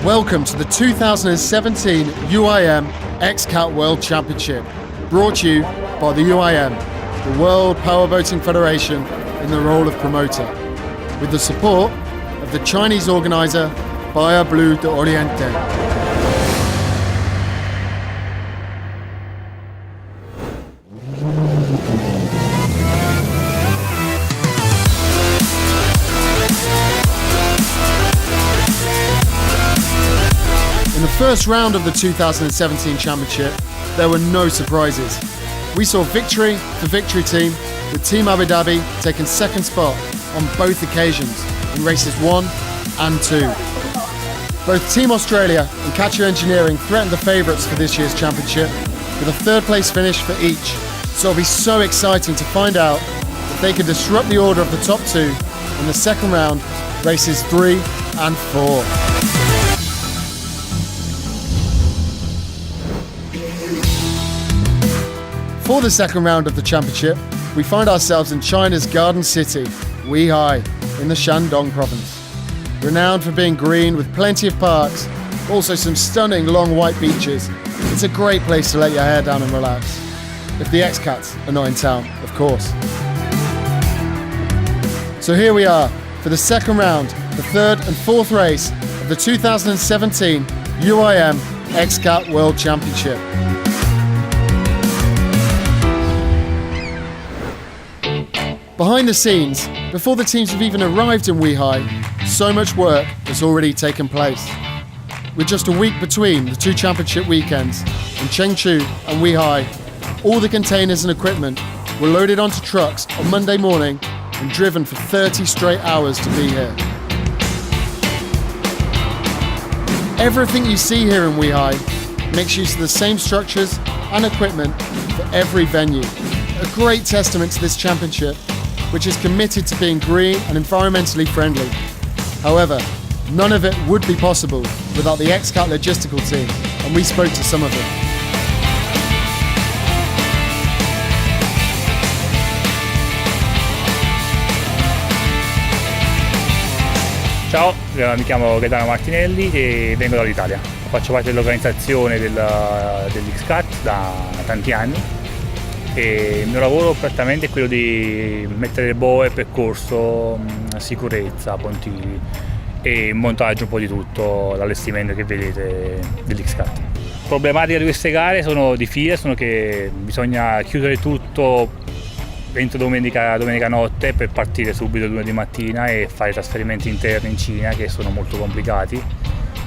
Welcome to the 2017 UIM XCAT World Championship, brought to you by the UIM, the World Powerboating Federation, in the role of promoter, with the support of the Chinese organizer Bahia Blue de Oriente. In the first round of the 2017 championship, there were no surprises. We saw victory for Victory Team, with Team Abu Dhabi taking second spot on both occasions in races 1 and 2. Both Team Australia and Catcher Engineering threatened the favourites for this year's championship, with a third place finish for each. So it'll be so exciting to find out if they can disrupt the order of the top two in the second round, races 3 and 4. For the second round of the championship, we find ourselves in China's Garden City, Weihai, in the Shandong province. Renowned for being green with plenty of parks, also some stunning long white beaches, it's a great place to let your hair down and relax. If the XCATs are not in town, of course. So here we are for the second round, the third and fourth race of the 2017 UIM XCAT World Championship. Behind the scenes, before the teams have even arrived in Weihai, so much work has already taken place. With just a week between the two championship weekends in Chengdu and Weihai, all the containers and equipment were loaded onto trucks on Monday morning and driven for 30 straight hours to be here. Everything you see here in Weihai makes use of the same structures and equipment for every venue. A great testament to this championship, which is committed to being green and environmentally friendly. However, none of it would be possible without the XCAT logistical team, and we spoke to some of them. Ciao, mi chiamo Gaetano Martinelli e vengo dall'Italia. Faccio parte dell'organizzazione dell'XCAT da tanti anni. E il mio lavoro praticamente è quello di mettere le boe, percorso, sicurezza, ponti e montaggio un po' di tutto, l'allestimento che vedete dell'XCAT. La problematica di queste gare sono di fila, sono che bisogna chiudere tutto entro domenica notte per partire subito lunedì mattina e fare trasferimenti interni in Cina che sono molto complicati.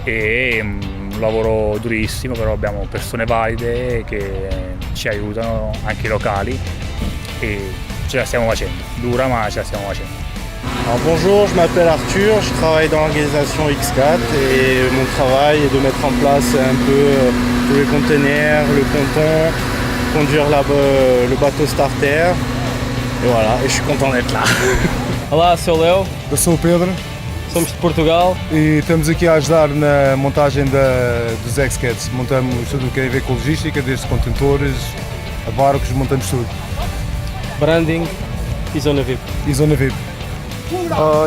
È un lavoro durissimo, però abbiamo persone valide che ci aiutano, anche locali, e ce la stiamo facendo. Dura, ma ce la stiamo facendo. Alors bonjour, je m'appelle Arthur, je travaille dans l'organisation XCAT et mon travail est de mettre en place un peu tous les containers, le ponton, conduire le bateau starter, et voilà, et je suis content d'être là. Olá, sou o Léo, Eu sou o Pedro somos de Portugal. e estamos aqui a ajudar na montagem dos XCATs. Montamos tudo o que tem a ver com logística, desde contentores a barcos, montamos tudo. Branding e zona VIP. E zona VIP.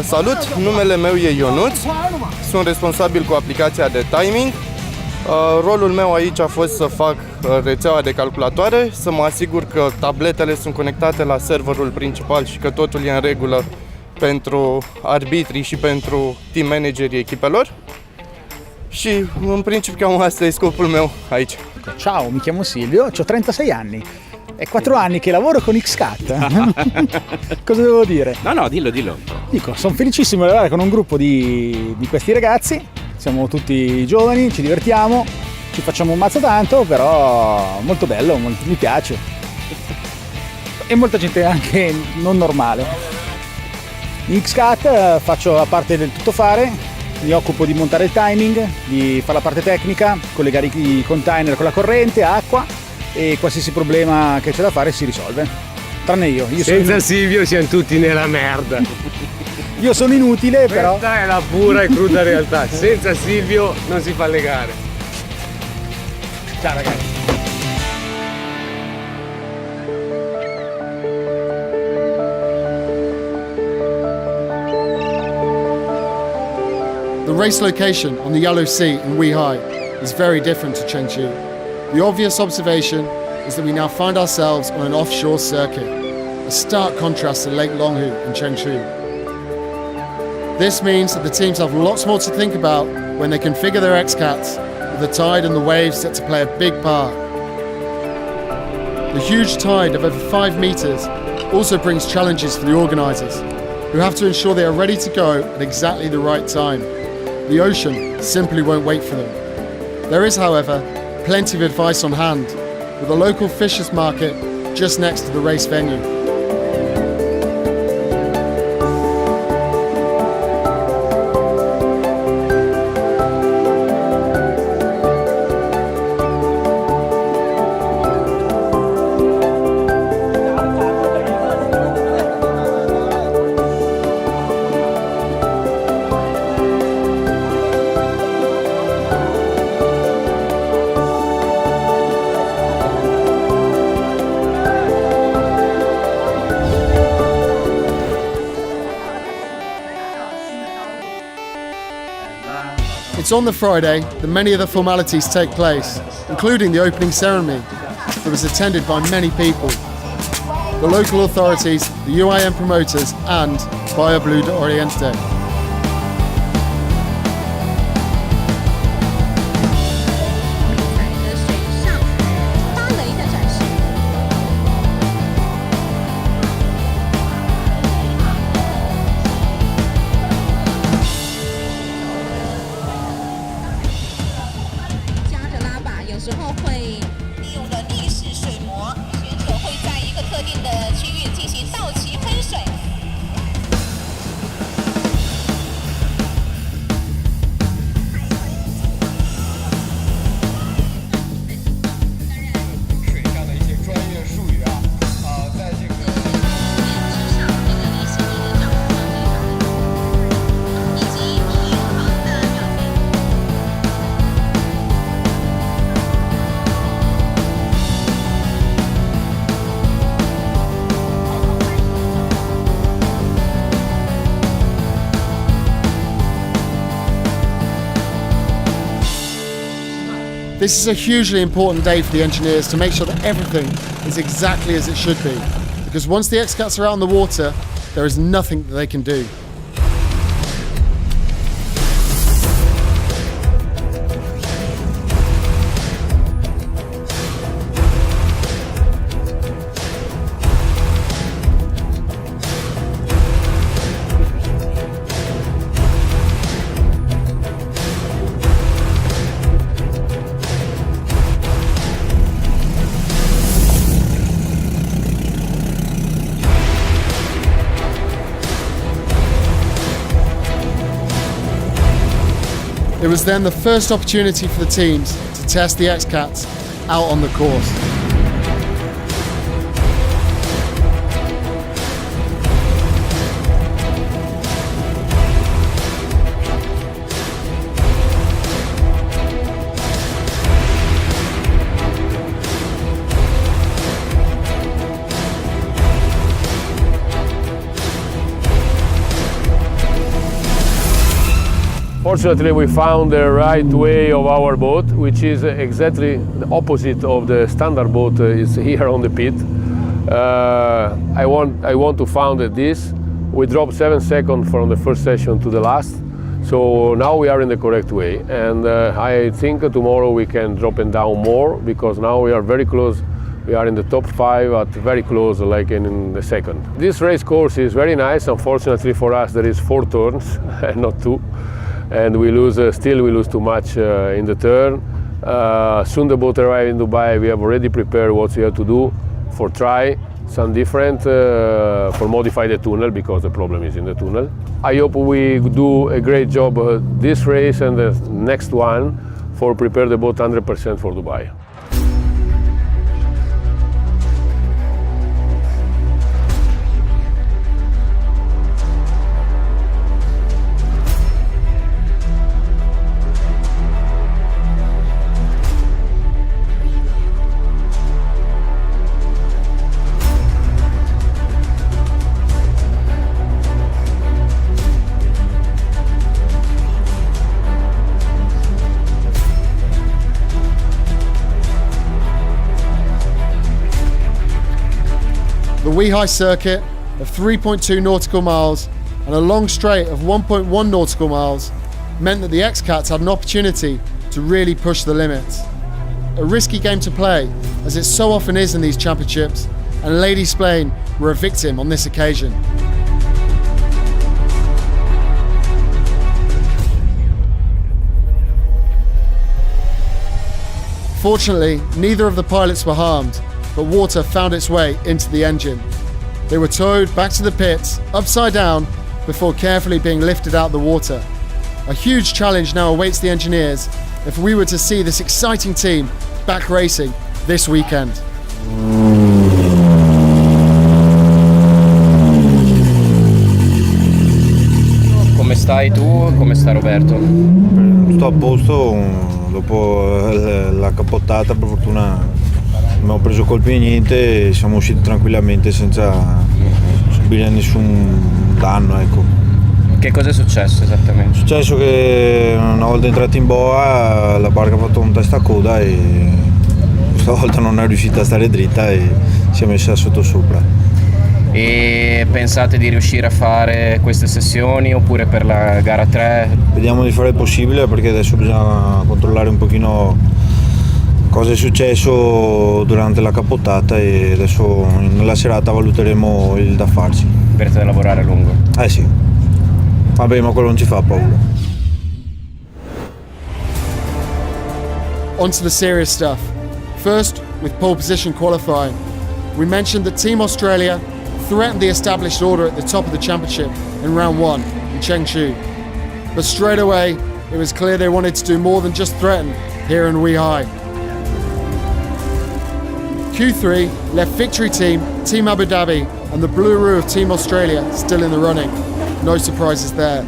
Salut, numele meu e Ionuț, sunt responsabil cu aplicația de timing. Rolul meu aici a fost să fac rețeaua de calculatoare, să mă asigur că tabletele sunt conectate la serverul principal și că totul e în regulă pentru arbitrii și pentru team managerii echipelor. Și în principiu cam asta e scopul meu aici. Ciao, mi chiamo Silvio, ho 36 anni. È 4 anni che lavoro con XCAT. Cosa devo dire? No, dillo. Dico, sono felicissimo di lavorare con un gruppo di questi ragazzi. Siamo tutti giovani, ci divertiamo, ci facciamo un mazzo tanto, però molto bello, mi piace. E molta gente anche non normale. In XCAT faccio la parte del tuttofare, mi occupo di montare il timing, di fare la parte tecnica, collegare i container con la corrente, acqua, e qualsiasi problema che c'è da fare si risolve. Tranne io. Senza Silvio siamo tutti nella merda. Io sono inutile, però. Questa è la pura e cruda realtà. Senza Silvio non si fa le gare. Ciao ragazzi. The The race location on the Yellow Sea in Weihai is very different to Chengdu. The obvious observation is that we now find ourselves on an offshore circuit, a stark contrast to Lake Longhu in Chengdu. This means that the teams have lots more to think about when they configure their XCATs, with the tide and the waves set to play a big part. The huge tide of over 5 meters also brings challenges for the organisers, who have to ensure they are ready to go at exactly the right time. The ocean simply won't wait for them. There is, however, plenty of advice on hand, with a local fishers market just next to the race venue. It's on the Friday that many of the formalities take place, including the opening ceremony, that was attended by many people. The local authorities, the UIM promoters and Valladolid Oriente. This is a hugely important day for the engineers to make sure that everything is exactly as it should be, because once the XCATs are out on the water, there is nothing that they can do. It was then the first opportunity for the teams to test the XCATs out on the course. Fortunately, we found the right way of our boat, which is exactly the opposite of the standard boat is here on the pit. I want to found this. We dropped 7 seconds from the first session to the last, so now we are in the correct way. And I think tomorrow we can drop and down more, because now we are very close. We are in the top 5 at very close, like in the second. This race course is very nice. Unfortunately for us, there is 4 turns and not 2. And we lose, still we lose too much in the turn. Soon the boat arrives in Dubai. We have already prepared what we have to do for try some different for modify the tunnel, because the problem is in the tunnel. I hope we do a great job this race and the next one for prepare the boat 100% for Dubai. Weihai circuit of 3.2 nautical miles and a long straight of 1.1 nautical miles meant that the XCATs had an opportunity to really push the limits. A risky game to play, as it so often is in these championships, and Lady Splain were a victim on this occasion. Fortunately, neither of the pilots were harmed, but water found its way into the engine. They were towed back to the pits, upside down, before carefully being lifted out of the water. A huge challenge now awaits the engineers if we were to see this exciting team back racing this weekend. Come stai tu? Come sta Roberto? Sto a posto, dopo la cappottata per fortuna non abbiamo preso colpi e niente e siamo usciti tranquillamente senza subire nessun danno, ecco. Che cosa è successo esattamente? È successo che una volta entrati in boa la barca ha fatto un testa a coda e stavolta non è riuscita a stare dritta e si è messa sotto sopra. E pensate di riuscire a fare queste sessioni oppure per la gara 3? Vediamo di fare il possibile perché adesso bisogna controllare un pochino cosa è successo durante la cappottata e adesso nella serata valuteremo il da farsi. Verrete a lavorare a lungo? Eh sì, vabbè, ma quello non ci fa paura. On to the serious stuff. First, with pole position qualifying. We mentioned that Team Australia threatened the established order at the top of the championship in round 1 in Chengdu. But straight away, it was clear they wanted to do more than just threaten here in Weihai. Q3 left Victory Team, Team Abu Dhabi and the Blue Roo of Team Australia still in the running. No surprises there.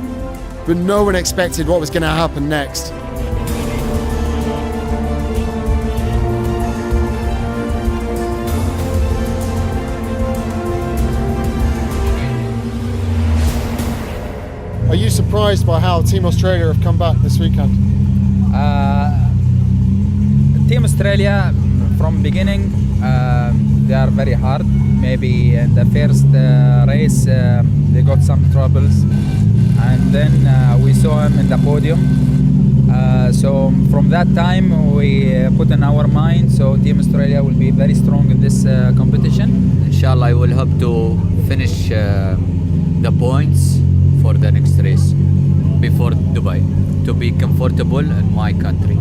But no one expected what was going to happen next. Are you surprised by how Team Australia have come back this weekend? Team Australia, from beginning, they are very hard. Maybe in the first race they got some troubles, and then we saw them in the podium. So from that time we put in our mind, so Team Australia will be very strong in this competition. Inshallah, I will hope to finish the points for the next race before Dubai, to be comfortable in my country.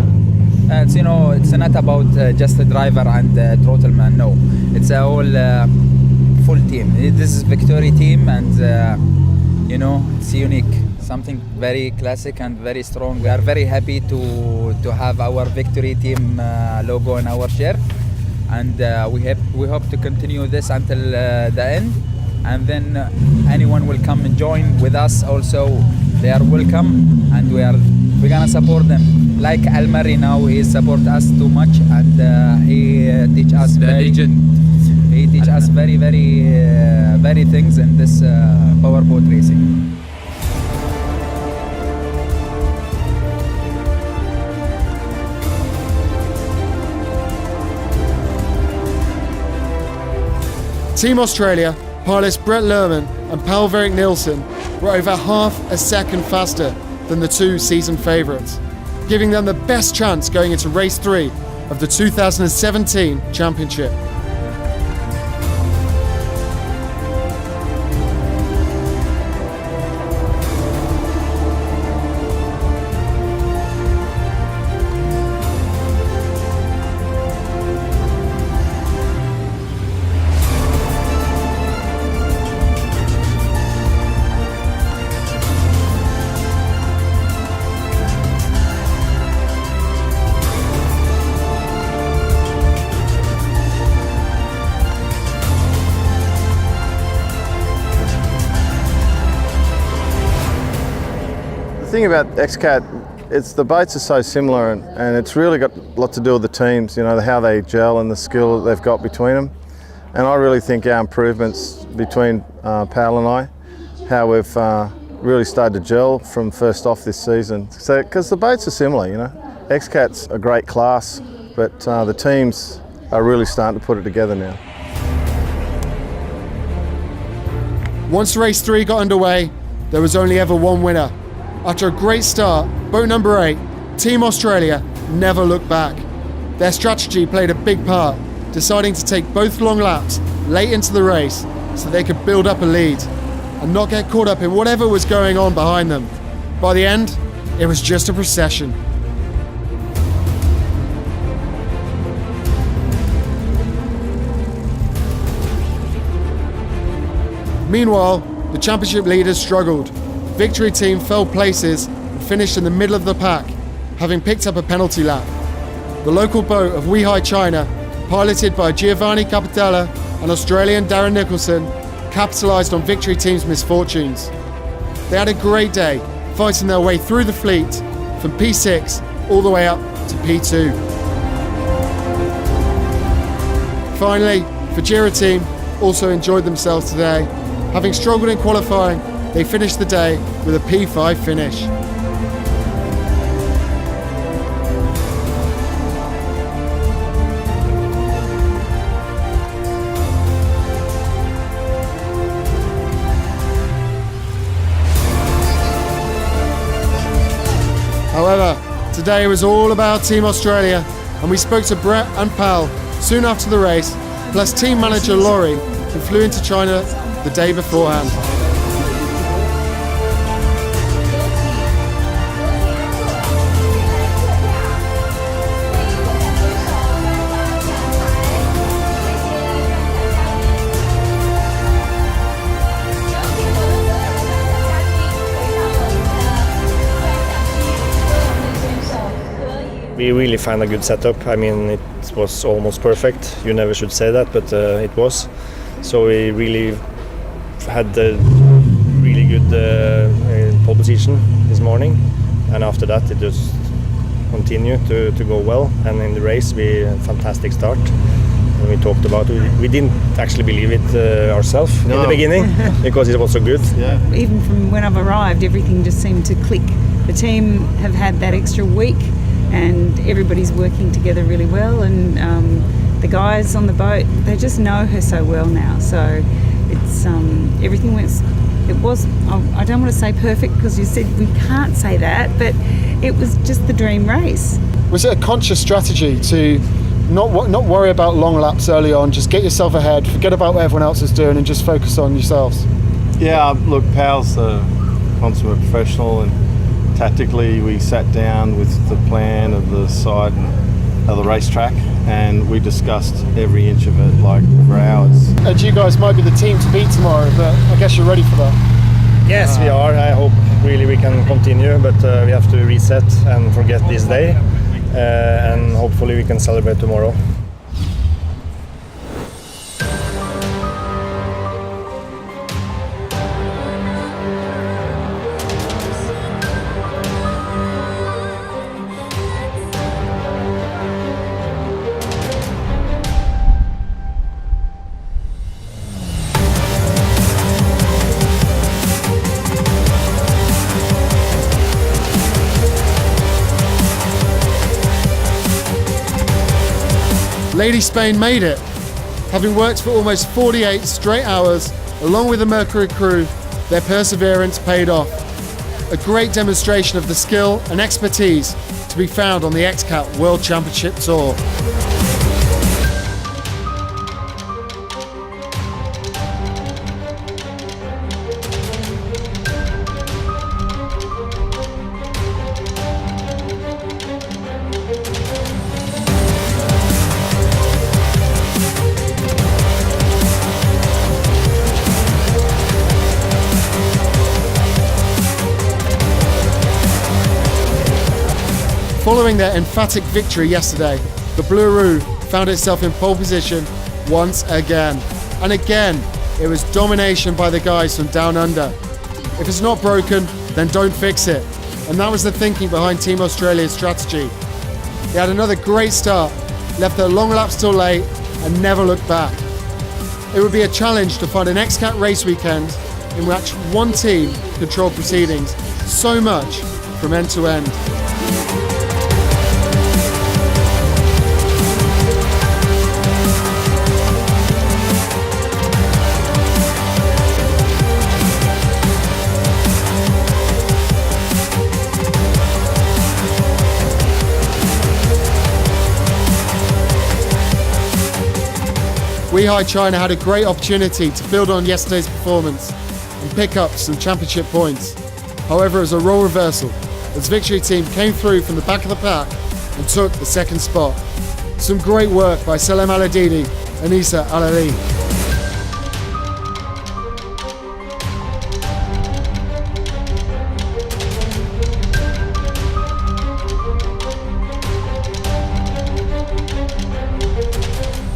It's, you know, it's not about just the driver and the throttle man. No, it's a whole full team. This is Victory team, and you know, it's unique. Something very classic and very strong. We are very happy to have our Victory team logo in our shirt, and we hope to continue this until the end. And then anyone will come and join with us also. They are welcome, and we're gonna support them. Like Almari now, he support us too much, and he teach us He teach us very things in this powerboat racing. Team Australia, pilots Brett Lerman and Paul Erik Nielsen were over half a second faster than the two season favourites, giving them the best chance going into race 3 of the 2017 championship. The thing about XCAT, it's the boats are so similar, and it's really got a lot to do with the teams, you know, how they gel and the skill that they've got between them. And I really think our improvements between Pal and I, how we've really started to gel from first off this season. So, because the boats are similar, you know. XCAT's a great class, but the teams are really starting to put it together now. Once race 3 got underway, there was only ever one winner. After a great start, boat number 8, Team Australia, never looked back. Their strategy played a big part, deciding to take both long laps late into the race so they could build up a lead and not get caught up in whatever was going on behind them. By the end, it was just a procession. Meanwhile, the championship leaders struggled. Victory Team fell places and finished in the middle of the pack, having picked up a penalty lap. The local boat of Weihai, China, piloted by Giovanni Capitella and Australian Darren Nicholson, capitalised on Victory Team's misfortunes. They had a great day, fighting their way through the fleet from P6 all the way up to P2. Finally, Fujira Team also enjoyed themselves today. Having struggled in qualifying, they finished the day with a P5 finish. However, today was all about Team Australia, and we spoke to Brett and Pal soon after the race, plus team manager Laurie, who flew into China the day beforehand. We really found a good setup. I mean, it was almost perfect. You never should say that, but it was. So we really had a really good pole position this morning, and after that it just continued to go well. And in the race, we had a fantastic start. And we talked about we didn't actually believe it ourselves in the beginning because it was so good. Yeah. Even from when I've arrived, everything just seemed to click. The team have had that extra week, and everybody's working together really well, and the guys on the boat, they just know her so well now, so it's everything went, it was, I don't want to say perfect because you said we can't say that, but it was just the dream race. Was it a conscious strategy to not worry about long laps early on, just get yourself ahead, forget about what everyone else is doing and just focus on yourselves? Yeah, look, Pal's a consummate professional, and tactically we sat down with the plan of the side and of the racetrack, and we discussed every inch of it like for hours. And you guys might be the team to beat tomorrow, but I guess you're ready for that. Yes, we are. I hope really we can continue, but we have to reset and forget this day, and hopefully we can celebrate tomorrow. Lady Spain made it. Having worked for almost 48 straight hours, along with the Mercury crew, their perseverance paid off. A great demonstration of the skill and expertise to be found on the XCAT World Championship Tour. Following their emphatic victory yesterday, the Blue found itself in pole position once again. And again, it was domination by the guys from Down Under. If it's not broken, then don't fix it. And that was the thinking behind Team Australia's strategy. They had another great start, left their long laps till late, and never looked back. It would be a challenge to find an XCAT race weekend in which one team controlled proceedings so much from end to end. Weihai China had a great opportunity to build on yesterday's performance and pick up some championship points. However, it was a role reversal as Victory Team came through from the back of the pack and took the second spot. Some great work by Salem Aladidi and Isa Alali.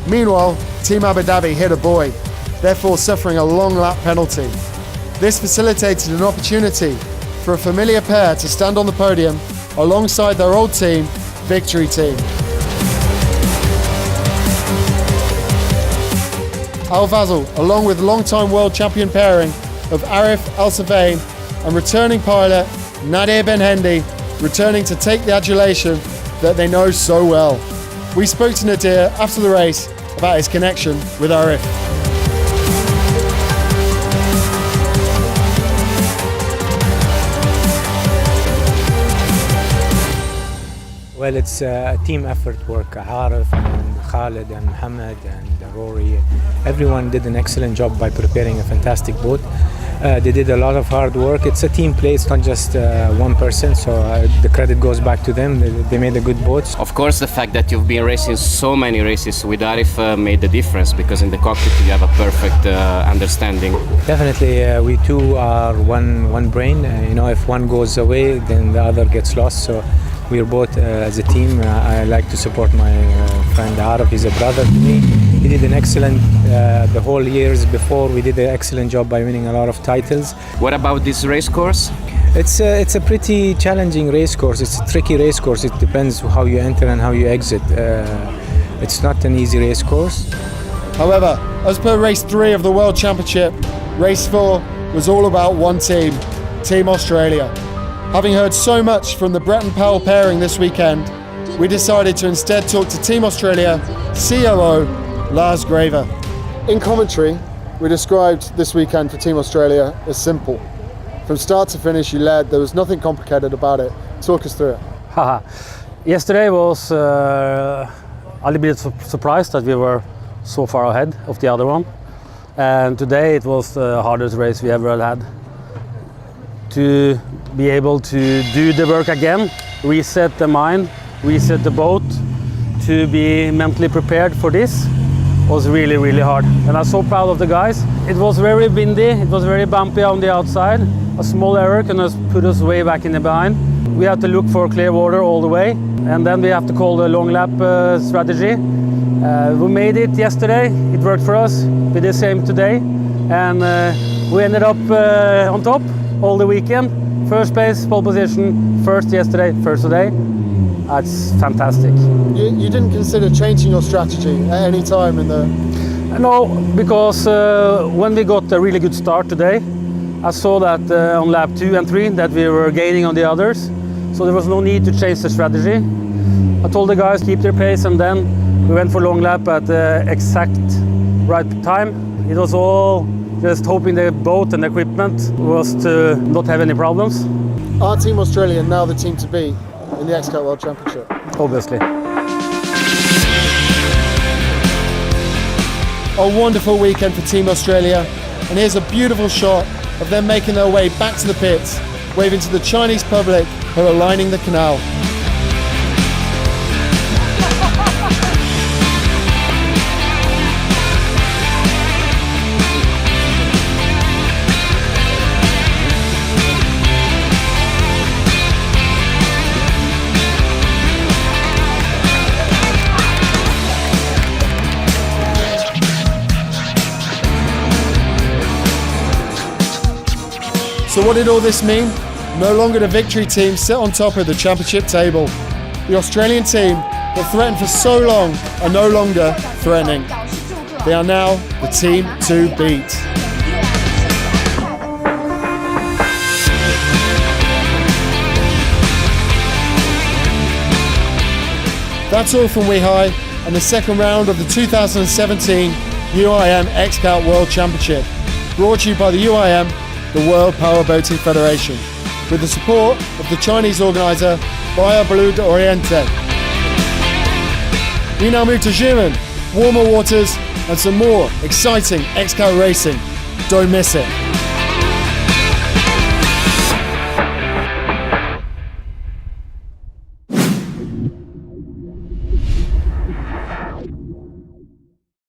Meanwhile, Team Abu Dhabi hit a buoy, therefore suffering a long lap penalty. This facilitated an opportunity for a familiar pair to stand on the podium alongside their old team, Victory Team. Al Fazl, along with long-time world champion pairing of Arif Al Savain and returning pilot Nadir Ben Hendi, returning to take the adulation that they know so well. We spoke to Nadir after the race about his connection with Arif. Well, it's a team effort work. Arif and Khalid and Mohammed and Rory, everyone did an excellent job by preparing a fantastic boat. They did a lot of hard work. It's a team play, it's not just one person, so the credit goes back to them. They made a good boat. Of course, the fact that you've been racing so many races with Arif made the difference, because in the cockpit you have a perfect understanding. Definitely, we two are one brain. If one goes away, then the other gets lost. So we're both as a team. I like to support my friend Arif. He's a brother to me. He did an excellent, the whole years before, we did an excellent job by winning a lot of titles. What about this race course? It's a pretty challenging race course. It's a tricky race course. It depends how you enter and how you exit. It's not an easy race course. However, as per race 3 of the World Championship, race 4 was all about one team, Team Australia. Having heard so much from the Brett and Powell pairing this weekend, we decided to instead talk to Team Australia COO Lars Graver. In commentary, we described this weekend for Team Australia as simple. From start to finish you led, there was nothing complicated about it. Talk us through it. Yesterday was a little bit surprised that we were so far ahead of the other one. And today it was the hardest race we ever had. To be able to do the work again, reset the mind, reset the boat, to be mentally prepared for this was really, really hard. And I'm so proud of the guys. It was very windy, it was very bumpy on the outside. A small error can just put us way back in the behind. We have to look for clear water all the way, and then we have to call the long lap strategy. We made it yesterday, it worked for us. We did the same today, and we ended up on top all the weekend. First place, pole position, first yesterday, first today. That's fantastic. You didn't consider changing your strategy at any time in the... No, because when we got a really good start today, I saw that on lap 2 and 3 that we were gaining on the others. So there was no need to change the strategy. I told the guys keep their pace, and then we went for long lap at the exact right time. It was all just hoping the boat and the equipment was to not have any problems. Are Team Australia now the team to beat in the XCAT World Championship? Obviously. A wonderful weekend for Team Australia, and here's a beautiful shot of them making their way back to the pits, waving to the Chinese public who are lining the canal. So what did all this mean? No longer the Victory Team sit on top of the championship table. The Australian team that threatened for so long are no longer threatening. They are now the team to beat. That's all from Weihai and the second round of the 2017 UIM XCAT World Championship, brought to you by the UIM, the World Powerboating Federation, with the support of the Chinese organiser Valladolid Oriente. We now move to Xiamen, warmer waters and some more exciting XCAT racing. Don't miss it.